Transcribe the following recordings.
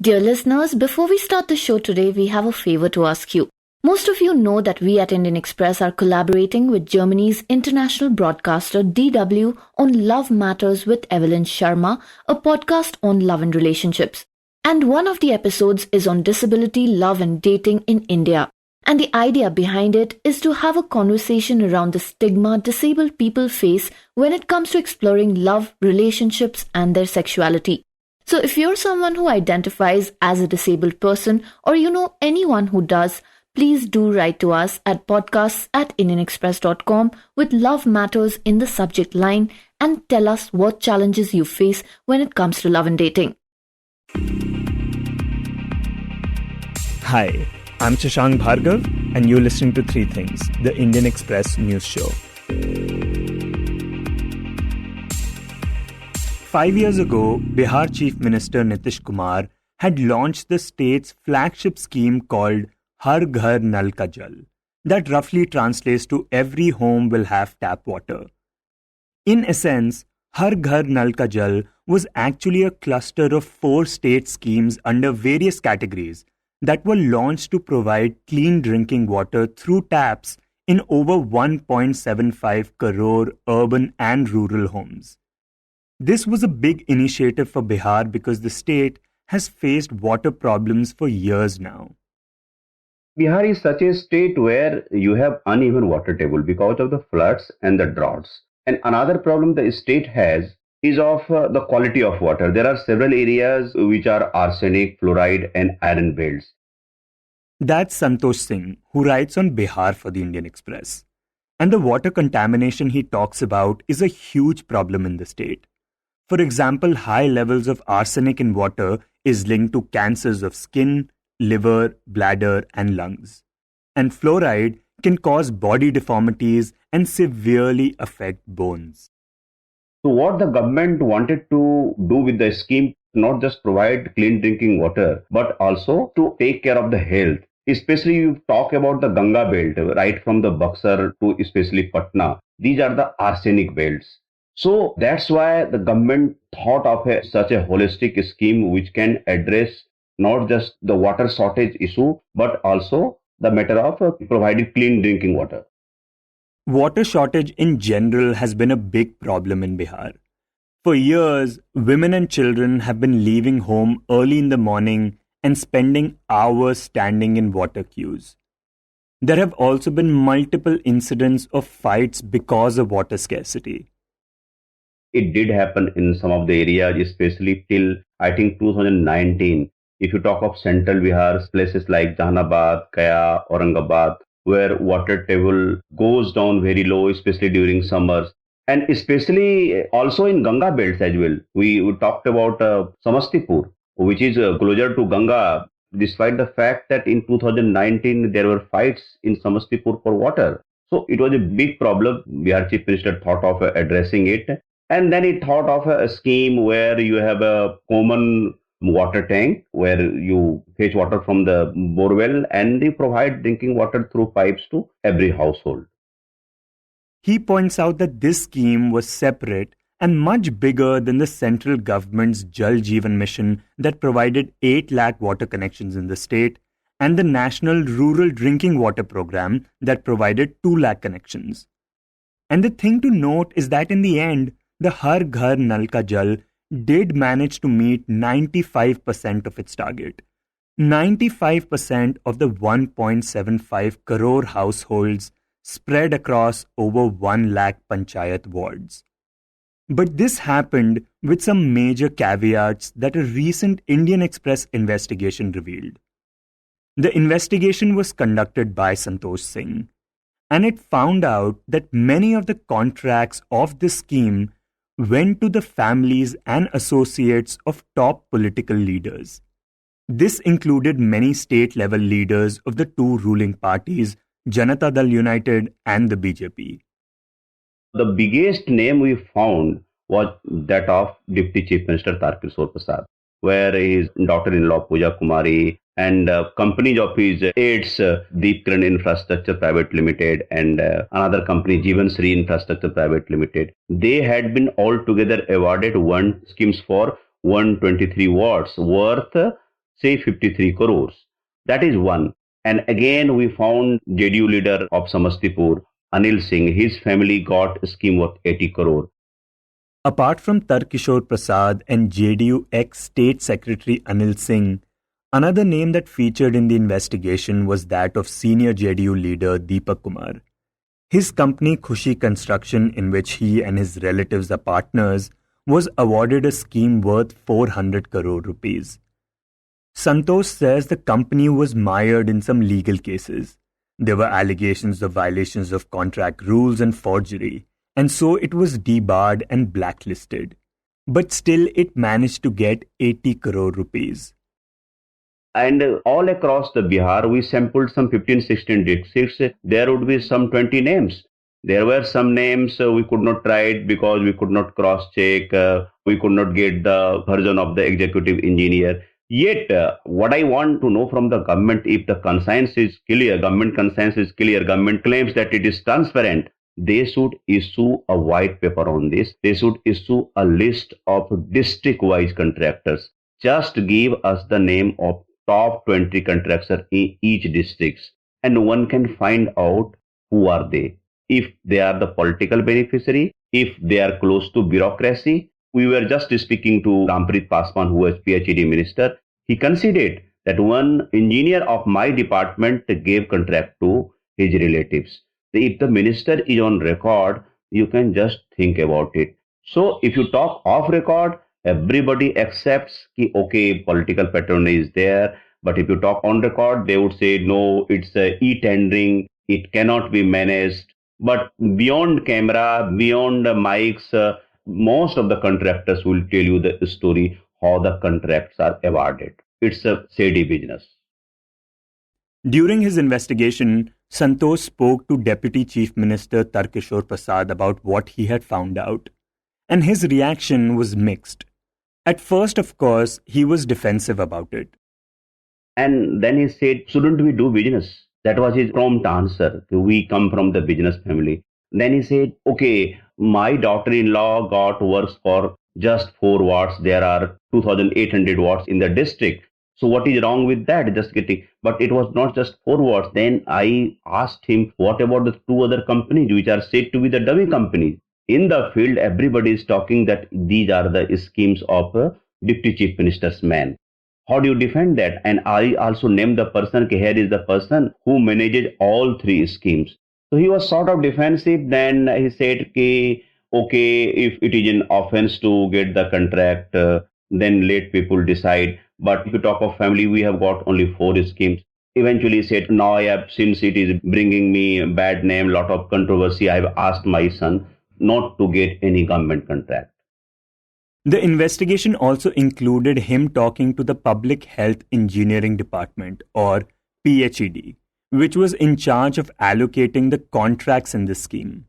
Dear listeners, before we start the show today, we have a favor to ask you. Most of you know that we at Indian Express are collaborating with Germany's international broadcaster DW on Love Matters with Evelyn Sharma, a podcast on love and relationships. And one of the episodes is on disability, love and dating in India. And the idea behind it is to have a conversation around the stigma disabled people face when it comes to exploring love, relationships and their sexuality. So if you're someone who identifies as a disabled person or you know anyone who does, please do write to us at podcasts@indianexpress.com with Love Matters in the subject line and tell us what challenges you face when it comes to love and dating. Hi, I'm Shashank Bhargav and you're listening to Three Things, the Indian Express news show. 5 years ago, Bihar Chief Minister Nitish Kumar had launched the state's flagship scheme called Har Ghar Nal Ka Jal, that roughly translates to every home will have tap water. In essence, Har Ghar Nal Ka Jal was actually a cluster of 4 state schemes under various categories that were launched to provide clean drinking water through taps in over 1.75 crore urban and rural homes. This was a big initiative for Bihar because the state has faced water problems for years now. Bihar is such a state where you have uneven water table because of the floods and the droughts. And another problem the state has is of the quality of water. There are several areas which are arsenic, fluoride and iron belts. That's Santosh Singh, who writes on Bihar for the Indian Express. And the water contamination he talks about is a huge problem in the state. For example, high levels of arsenic in water is linked to cancers of skin, liver, bladder, and lungs. And fluoride can cause body deformities and severely affect bones. So what the government wanted to do with the scheme, not just provide clean drinking water, but also to take care of the health. Especially you talk about the Ganga belt, right from the Buxar to especially Patna. These are the arsenic belts. So that's why the government thought of such a holistic scheme which can address not just the water shortage issue, but also the matter of providing clean drinking water. Water shortage in general has been a big problem in Bihar. For years, women and children have been leaving home early in the morning and spending hours standing in water queues. There have also been multiple incidents of fights because of water scarcity. It did happen in some of the areas, especially till I think 2019. If you talk of central Bihar, places like Jahanabad, Gaya, Aurangabad, where water table goes down very low, especially during summers. And especially also in Ganga belts as well. We talked about Samastipur, which is closer to Ganga, despite the fact that in 2019 there were fights in Samastipur for water. So it was a big problem. Bihar Chief Minister thought of addressing it. And then he thought of a scheme where you have a common water tank where you fetch water from the borewell and they provide drinking water through pipes to every household. He points out that this scheme was separate and much bigger than the central government's Jal Jeevan mission that provided 8 lakh water connections in the state and the National Rural Drinking Water Program that provided 2 lakh connections. And the thing to note is that in the end, the Har Ghar Nal Ka Jal did manage to meet 95% of its target. 95% of the 1.75 crore households spread across over 1 lakh panchayat wards. But this happened with some major caveats that a recent Indian Express investigation revealed. The investigation was conducted by Santosh Singh, and it found out that many of the contracts of this scheme went to the families and associates of top political leaders. This included many state-level leaders of the 2 ruling parties, Janata Dal United and the BJP. The biggest name we found was that of Deputy Chief Minister Tarkishore Prasad, where his daughter-in-law Pooja Kumari and companies of his aides, Deep Kiran Infrastructure Private Limited and another company, Jeevan Sri Infrastructure Private Limited, they had been altogether awarded one schemes for 123 wards worth say 53 crores. That is one. And again, we found JDU leader of Samastipur, Anil Singh, his family got a scheme worth 80 crore. Apart from Tarkishore Prasad and JDU ex-State Secretary Anil Singh, another name that featured in the investigation was that of senior JDU leader Deepak Kumar. His company Khushi Construction, in which he and his relatives are partners, was awarded a scheme worth 400 crore rupees. Santosh says the company was mired in some legal cases. There were allegations of violations of contract rules and forgery, and so it was debarred and blacklisted. But still it managed to get 80 crore rupees. And all across the Bihar, we sampled some 15-16 districts. There would be some 20 names. There were some names we could not try it because we could not cross-check. We could not get the version of the executive engineer. Yet, what I want to know from the government, if the conscience is clear, government conscience is clear, government claims that it is transparent, they should issue a white paper on this. They should issue a list of district-wise contractors. Just give us the name of top 20 contractors in each district, and one can find out who are they. If they are the political beneficiary, if they are close to bureaucracy. We were just speaking to Rampreet Paswan, who was PhD minister. He conceded that one engineer of my department gave contract to his relatives. If the minister is on record, you can just think about it. So if you talk off record, everybody accepts that, okay, political patronage is there. But if you talk on record, they would say, no, it's e-tendering. It cannot be managed. But beyond camera, beyond the mics, most of the contractors will tell you the story how the contracts are awarded. It's a shady business. During his investigation, Santosh spoke to Deputy Chief Minister Tarkishore Prasad about what he had found out. And his reaction was mixed. At first, of course, he was defensive about it. And then he said, shouldn't we do business? That was his prompt answer. We come from the business family. Then he said, okay, my daughter-in-law got works for just 4 watts. There are 2,800 watts in the district. So what is wrong with that? Just getting, but it was not just 4 watts. Then I asked him, what about the 2 other companies which are said to be the dummy companies? In the field, everybody is talking that these are the schemes of Deputy Chief Minister's man. How do you defend that? And I also named the person, here is the person who manages all 3 schemes. So he was sort of defensive. Then he said, okay, if it is an offense to get the contract, then let people decide. But if you talk of family, we have got only 4 schemes. Eventually he said, now since it is bringing me a bad name, lot of controversy, I have asked my son not to get any government contract. The investigation also included him talking to the Public Health Engineering Department, or PHED, which was in charge of allocating the contracts in the scheme.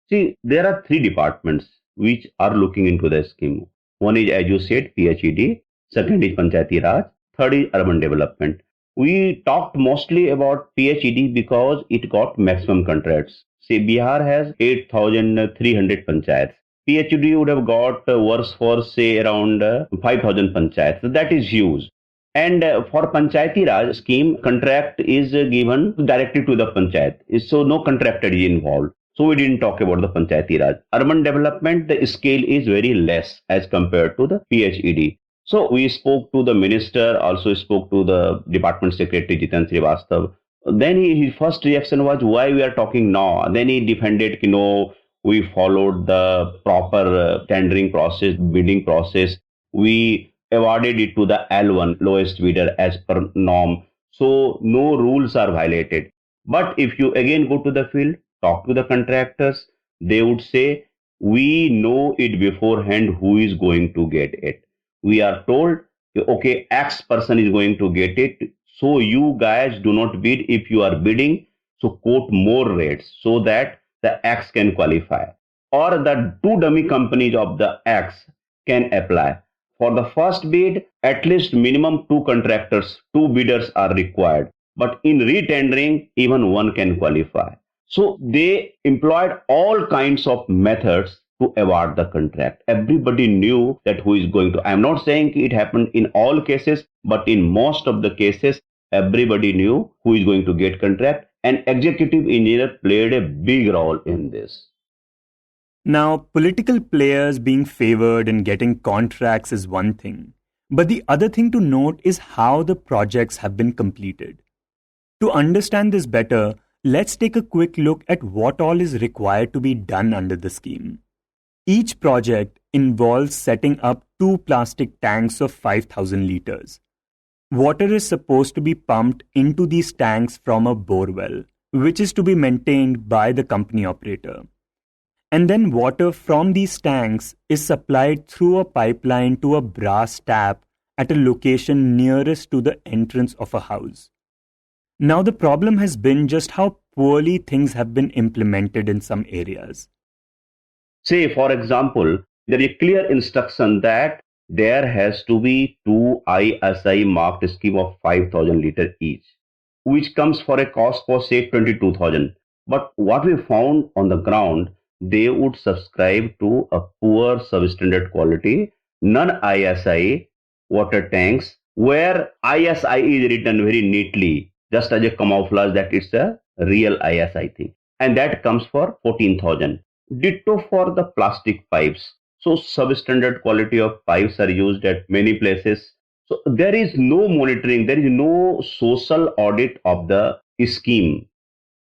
See, there are 3 departments which are looking into the scheme. One is, as you said, PHED. Second is Panchayati Raj. Third is Urban Development. We talked mostly about PHED because it got maximum contracts. See, Bihar has 8,300 panchayats. PHED would have got works for, say, around 5,000 panchayats. So that is huge. And for Panchayati Raj scheme, contract is given directly to the panchayat. So no contractor is involved. So we didn't talk about the Panchayati Raj. Urban Development, the scale is very less as compared to the PHED. So we spoke to the minister, also spoke to the department secretary Jitan Srivastav. Then his first reaction was, why we are talking now? Then he defended, no, we followed the proper tendering process, bidding process. We awarded it to the L1, lowest bidder, as per norm. So no rules are violated. But if you again go to the field, talk to the contractors, they would say, we know it beforehand who is going to get it. We are told, okay, X person is going to get it. So you guys do not bid. If you are bidding, so quote more rates so that the X can qualify. Or the 2 dummy companies of the X can apply. For the first bid, at least minimum 2 contractors, 2 bidders are required. But in retendering, even one can qualify. So they employed all kinds of methods to award the contract. Everybody knew that who is going to. I'm not saying it happened in all cases, but in most of the cases, everybody knew who is going to get contract, and executive engineer played a big role in this. Now, political players being favored and getting contracts is one thing, but the other thing to note is how the projects have been completed. To understand this better, let's take a quick look at what all is required to be done under the scheme. Each project involves setting up 2 plastic tanks of 5,000 liters. Water is supposed to be pumped into these tanks from a bore well, which is to be maintained by the company operator. And then water from these tanks is supplied through a pipeline to a brass tap at a location nearest to the entrance of a house. Now, the problem has been just how poorly things have been implemented in some areas. Say, for example, there is a clear instruction that there has to be 2 ISI marked scheme of 5,000 liter each, which comes for a cost for say 22,000. But what we found on the ground, they would subscribe to a poor substandard quality non-ISI water tanks where ISI is written very neatly, just as a camouflage that it's a real ISI thing. And that comes for 14,000. Ditto for the plastic pipes. So substandard quality of pipes are used at many places. So there is no monitoring, there is no social audit of the scheme.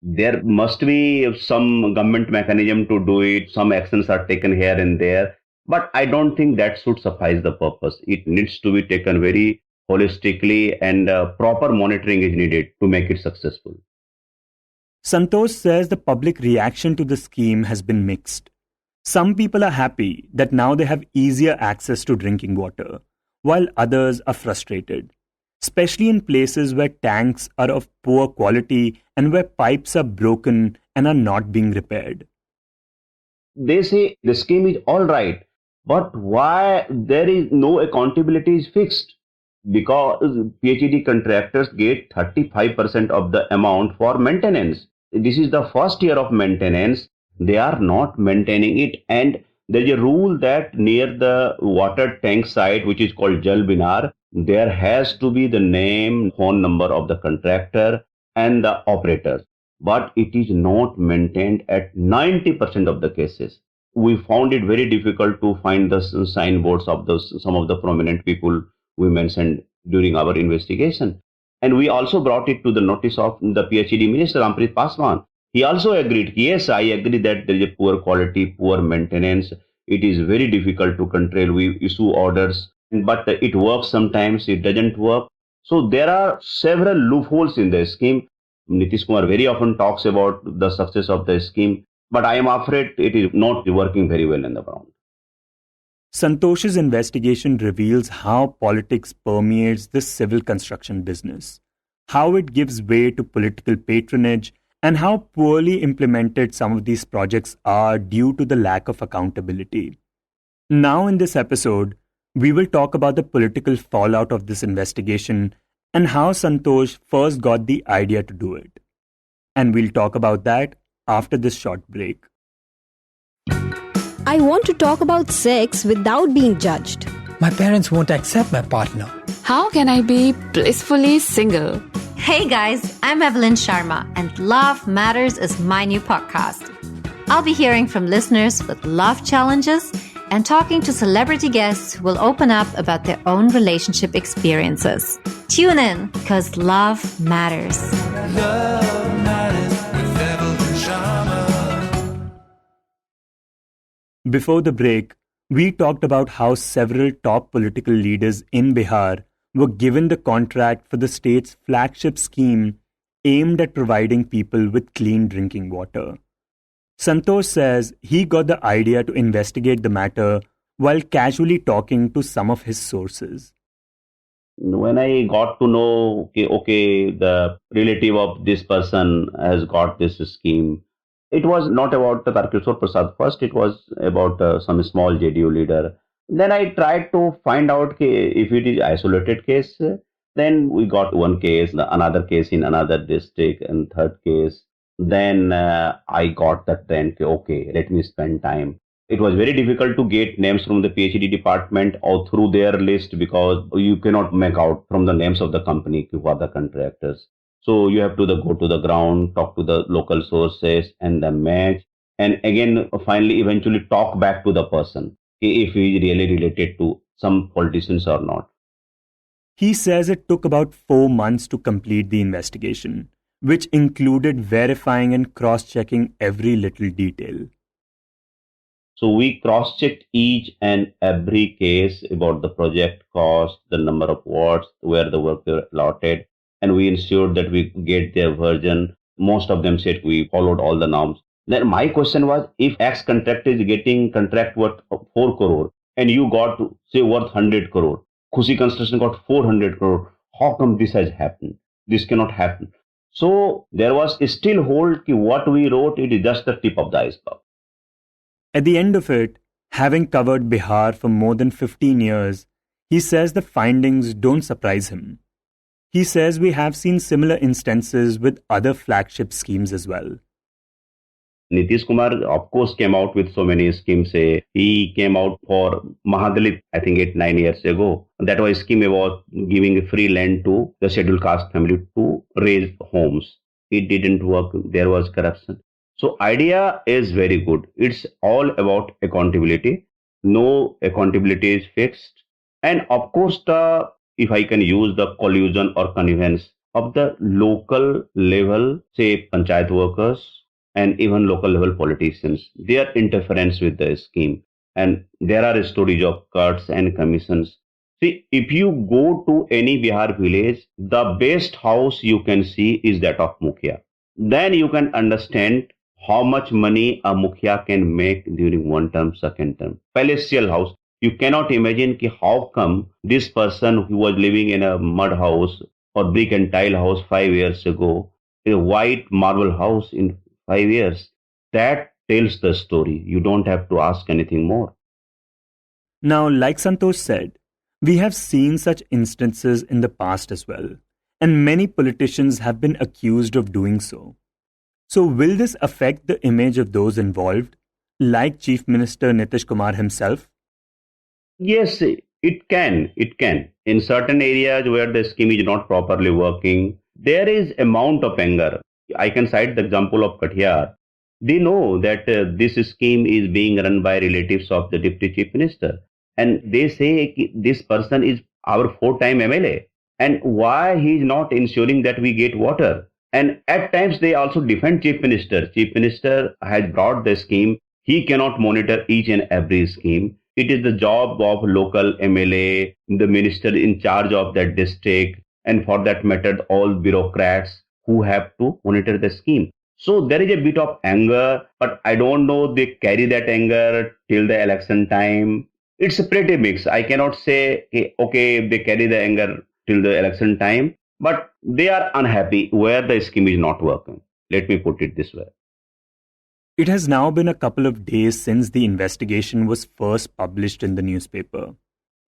There must be some government mechanism to do it. Some actions are taken here and there. But I don't think that should suffice the purpose. It needs to be taken very holistically, and proper monitoring is needed to make it successful. Santosh says the public reaction to the scheme has been mixed. Some people are happy that now they have easier access to drinking water, while others are frustrated, especially in places where tanks are of poor quality and where pipes are broken and are not being repaired. They say the scheme is all right, but why there is no accountability is fixed? Because PhD contractors get 35% of the amount for maintenance. This is the first year of maintenance. They are not maintaining it, and there is a rule that near the water tank site, which is called Jal Binar, there has to be the name, phone number of the contractor and the operators. But it is not maintained at 90% of the cases. We found it very difficult to find the signboards of some of the prominent people we mentioned during our investigation. And we also brought it to the notice of the PhD minister, Amrit Paswan. He also agreed, yes, I agree that there is a poor quality, poor maintenance. It is very difficult to control. We issue orders, but it works sometimes, it doesn't work. So there are several loopholes in the scheme. Nitish Kumar very often talks about the success of the scheme, but I am afraid it is not working very well in the ground. Santosh's investigation reveals how politics permeates the civil construction business, how it gives way to political patronage, and how poorly implemented some of these projects are due to the lack of accountability. Now, in this episode, we will talk about the political fallout of this investigation and how Santosh first got the idea to do it. And we'll talk about that after this short break. I want to talk about sex without being judged. My parents won't accept my partner. How can I be blissfully single? Hey guys, I'm Evelyn Sharma, and Love Matters is my new podcast. I'll be hearing from listeners with love challenges and talking to celebrity guests who will open up about their own relationship experiences. Tune in, because love matters. Love Matters with Evelyn Sharma. Before the break, we talked about how several top political leaders in Bihar were given the contract for the state's flagship scheme aimed at providing people with clean drinking water. Santosh says he got the idea to investigate the matter while casually talking to some of his sources. When I got to know, okay, the relative of this person has got this scheme, it was not about the Tarkeshwar Prasad first, it was about some small JDU leader. Then I tried to find out if it is isolated case. Then we got one case, another case in another district, and third case. Then I got the trend, okay, let me spend time. It was very difficult to get names from the PhD department or through their list because you cannot make out from the names of the company who are the contractors. So you have to go to the ground, talk to the local sources and the match. And again, finally, eventually talk back to the person if he is really related to some politicians or not. He says it took about 4 months to complete the investigation, which included verifying and cross-checking every little detail. So we cross-checked each and every case about the project cost, the number of wards, where the work were allotted, and we ensured that we get their version. Most of them said we followed all the norms. Then my question was, if X contractor is getting contract worth 4 crore and you got say worth 100 crore, Khushi Construction got 400 crore, how come this has happened? This cannot happen. So there was still hold ki what we wrote, it is just the tip of the iceberg. At the end of it, having covered Bihar for more than 15 years, he says the findings don't surprise him. He says we have seen similar instances with other flagship schemes as well. Nitish Kumar, of course, came out with so many schemes. He came out for Mahadalit, I think 8-9 years ago. That was a scheme about giving free land to the scheduled caste family to raise homes. It didn't work. There was corruption. So idea is very good. It's all about accountability. No accountability is fixed. And of course, if I can use the collusion or connivance of the local level, say panchayat workers and even local level politicians, their interference with the scheme. And there are stories of cuts and commissions. See, if you go to any Bihar village, the best house you can see is that of Mukhya. Then you can understand how much money a Mukhya can make during one term, second term. Palatial house. You cannot imagine how come this person who was living in a mud house or brick and tile house 5 years ago, a white marble house in 5 years. That tells the story. You don't have to ask anything more. Now, like Santosh said, we have seen such instances in the past as well, and many politicians have been accused of doing so. So will this affect the image of those involved, like Chief Minister Nitish Kumar himself? Yes, it can. It can. In certain areas where the scheme is not properly working, there is amount of anger. I can cite the example of Katiyar. They know that this scheme is being run by relatives of the Deputy Chief Minister. And they say this person is our 4-time MLA. And why he is not ensuring that we get water? And at times they also defend Chief Minister. Chief Minister has brought the scheme. He cannot monitor each and every scheme. It is the job of local MLA, the minister in charge of that district, and for that matter, all bureaucrats who have to monitor the scheme. So there is a bit of anger, but I don't know they carry that anger till the election time. It's a pretty mix. I cannot say, okay, they carry the anger till the election time, but they are unhappy where the scheme is not working. Let me put it this way. It has now been a couple of days since the investigation was first published in the newspaper,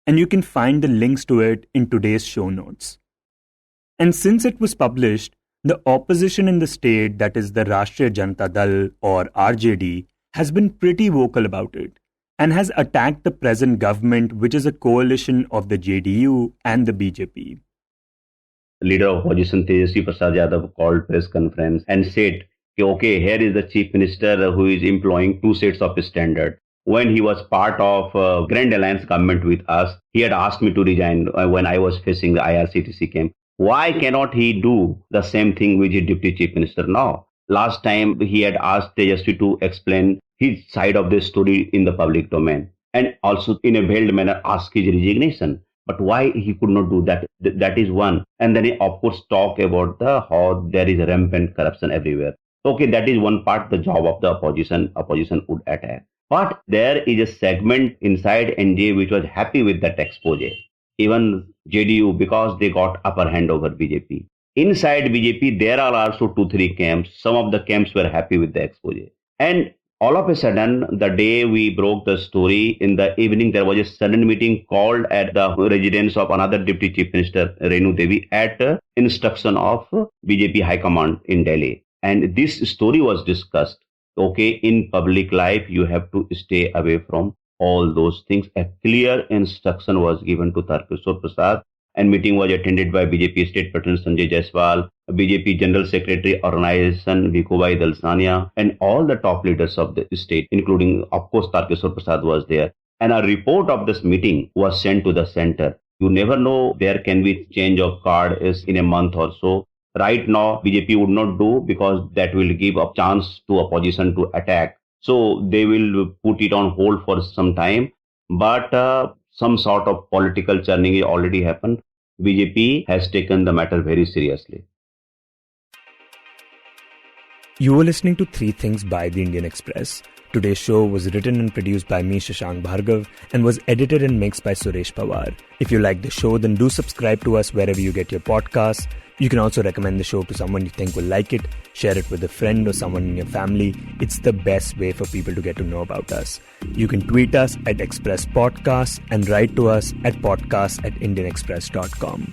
and you can find the links to it in today's show notes. And since it was published, the opposition in the state, that is the Rashtriya Janata Dal or RJD, has been pretty vocal about it and has attacked the present government, which is a coalition of the JDU and the BJP. Leader of opposition Tejasvi Prasad Yadav called press conference and said, okay, here is the chief minister who is employing 2 sets of standard. When he was part of Grand Alliance government with us, he had asked me to resign when I was facing the IRCTC camp. Why cannot he do the same thing with the deputy chief minister now? Last time he had asked Tejasvi to explain his side of the story in the public domain and also in a veiled manner ask his resignation. But why he could not do that? That is one. And then he of course talk about how there is rampant corruption everywhere. Okay, that is one part, the job of the opposition would attack. But there is a segment inside NJ which was happy with that expose. Even JDU, because they got upper hand over BJP. Inside BJP, there are also 2-3 camps. Some of the camps were happy with the expose. And all of a sudden, the day we broke the story, in the evening, there was a sudden meeting called at the residence of another Deputy Chief Minister, Renu Devi, at instruction of BJP High Command in Delhi. And this story was discussed. Okay, in public life, you have to stay away from all those things. A clear instruction was given to Tarkeshwar Prasad, and meeting was attended by BJP State President Sanjay Jaiswal, BJP General Secretary Organization Bhikubai Dalsania, and all the top leaders of the state, including, of course, Tarkeshwar Prasad was there. And a report of this meeting was sent to the center. You never know, there can be change of card is in a month or so. Right now, BJP would not do because that will give a chance to opposition to attack. So they will put it on hold for some time. But some sort of political churning has already happened. BJP has taken the matter very seriously. You were listening to Three Things by The Indian Express. Today's show was written and produced by me, Shashank Bhargav, and was edited and mixed by Suresh Pawar. If you like the show, then do subscribe to us wherever you get your podcasts. You can also recommend the show to someone you think will like it, share it with a friend or someone in your family. It's the best way for people to get to know about us. You can tweet us at Express Podcasts and write to us at podcast@indianexpress.com.